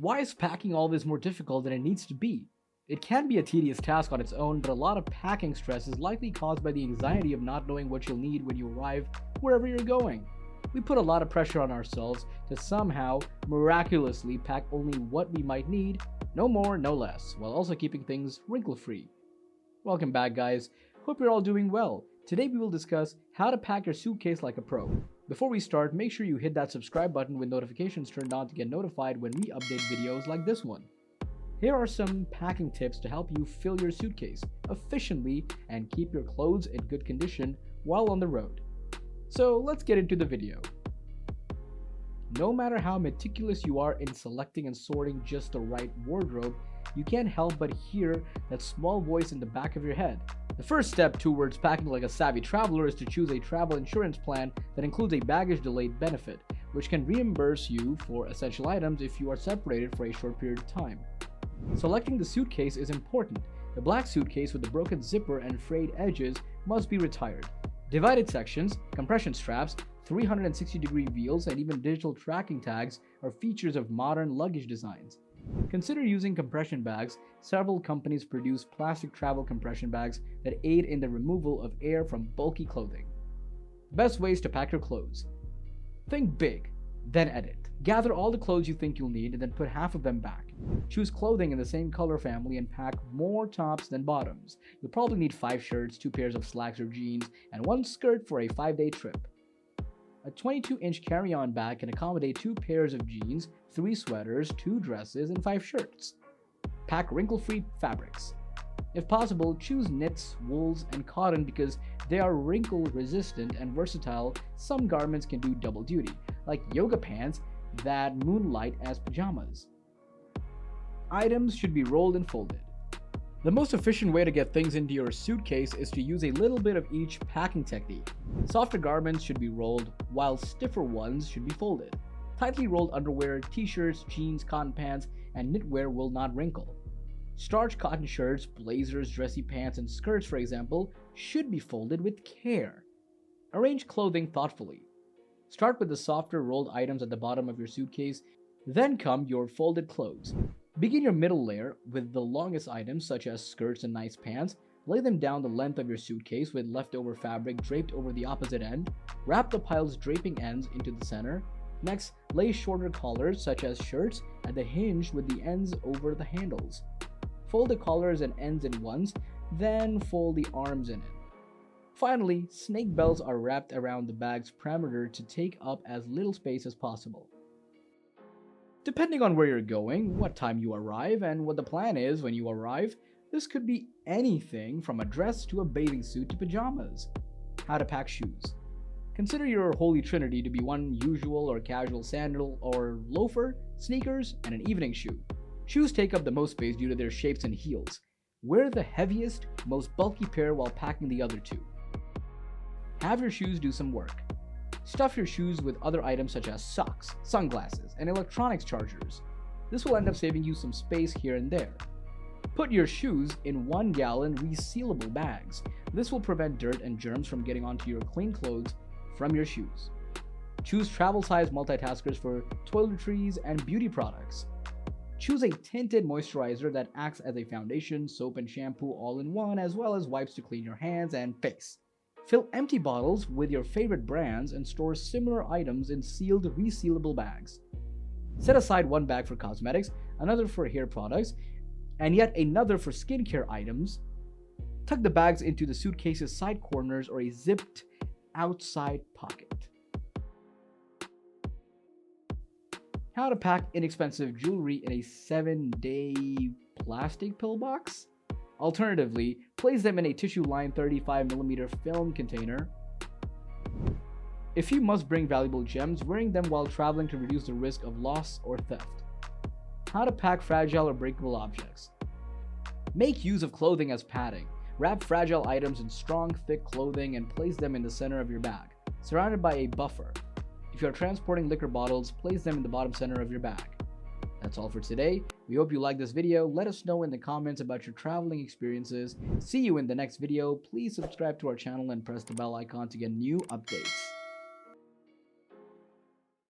Why is packing always more difficult than it needs to be? It can be a tedious task on its own, but a lot of packing stress is likely caused by the anxiety of not knowing what you'll need when you arrive wherever you're going. We put a lot of pressure on ourselves to somehow, miraculously pack only what we might need, no more, no less, while also keeping things wrinkle-free. Welcome back, guys. Hope you're all doing well. Today we will discuss how to pack your suitcase like a pro. Before we start, make sure you hit that subscribe button with notifications turned on to get notified when we update videos like this one. Here are some packing tips to help you fill your suitcase efficiently and keep your clothes in good condition while on the road. So let's get into the video. No matter how meticulous you are in selecting and sorting just the right wardrobe, you can't help but hear that small voice in the back of your head. The first step towards packing like a savvy traveler is to choose a travel insurance plan that includes a baggage delay benefit, which can reimburse you for essential items if you are separated for a short period of time. Selecting the suitcase is important. The black suitcase with the broken zipper and frayed edges must be retired. Divided sections, compression straps, 360-degree wheels, and even digital tracking tags are features of modern luggage designs. Consider using compression bags. Several companies produce plastic travel compression bags that aid in the removal of air from bulky clothing. Best ways to pack your clothes. Think big, then edit. Gather all the clothes you think you'll need and then put half of them back. Choose clothing in the same color family and pack more tops than bottoms. You'll probably need 5 shirts, 2 pairs of slacks or jeans, and 1 skirt for a 5-day trip. A 22-inch carry-on bag can accommodate 2 pairs of jeans, 3 sweaters, 2 dresses, and 5 shirts. Pack wrinkle-free fabrics. If possible, choose knits, wools, and cotton because they are wrinkle-resistant and versatile. Some garments can do double duty, like yoga pants that moonlight as pajamas. Items should be rolled and folded. The most efficient way to get things into your suitcase is to use a little bit of each packing technique. Softer garments should be rolled, while stiffer ones should be folded. Tightly rolled underwear, t-shirts, jeans, cotton pants, and knitwear will not wrinkle. Starched cotton shirts, blazers, dressy pants, and skirts, for example, should be folded with care. Arrange clothing thoughtfully. Start with the softer rolled items at the bottom of your suitcase, then come your folded clothes. Begin your middle layer with the longest items such as skirts and nice pants. Lay them down the length of your suitcase with leftover fabric draped over the opposite end. Wrap the pile's draping ends into the center. Next, lay shorter collars such as shirts at the hinge with the ends over the handles. Fold the collars and ends in ones, then fold the arms in it. Finally, snake belts are wrapped around the bag's perimeter to take up as little space as possible. Depending on where you're going, what time you arrive, and what the plan is when you arrive, this could be anything from a dress to a bathing suit to pajamas. How to pack shoes. Consider your holy trinity to be one usual or casual sandal or loafer, sneakers, and an evening shoe. Shoes take up the most space due to their shapes and heels. Wear the heaviest, most bulky pair while packing the other two. Have your shoes do some work. Stuff your shoes with other items such as socks, sunglasses, and electronics chargers. This will end up saving you some space here and there. Put your shoes in 1-gallon resealable bags. This will prevent dirt and germs from getting onto your clean clothes from your shoes. Choose travel-size multitaskers for toiletries and beauty products. Choose a tinted moisturizer that acts as a foundation, soap, and shampoo all in one, as well as wipes to clean your hands and face. Fill empty bottles with your favorite brands and store similar items in sealed, resealable bags. Set aside 1 bag for cosmetics, another for hair products, and yet another for skincare items. Tuck the bags into the suitcase's side corners or a zipped outside pocket. How to pack inexpensive jewelry in a 7-day plastic pillbox? Alternatively, place them in a tissue-lined 35mm film container. If you must bring valuable gems, wearing them while traveling to reduce the risk of loss or theft. How to pack fragile or breakable objects. Make use of clothing as padding. Wrap fragile items in strong, thick clothing and place them in the center of your bag, surrounded by a buffer. If you are transporting liquor bottles, place them in the bottom center of your bag. That's all for today. We hope you liked this video. Let us know in the comments about your traveling experiences. See you in the next video. Please subscribe to our channel and press the bell icon to get new updates.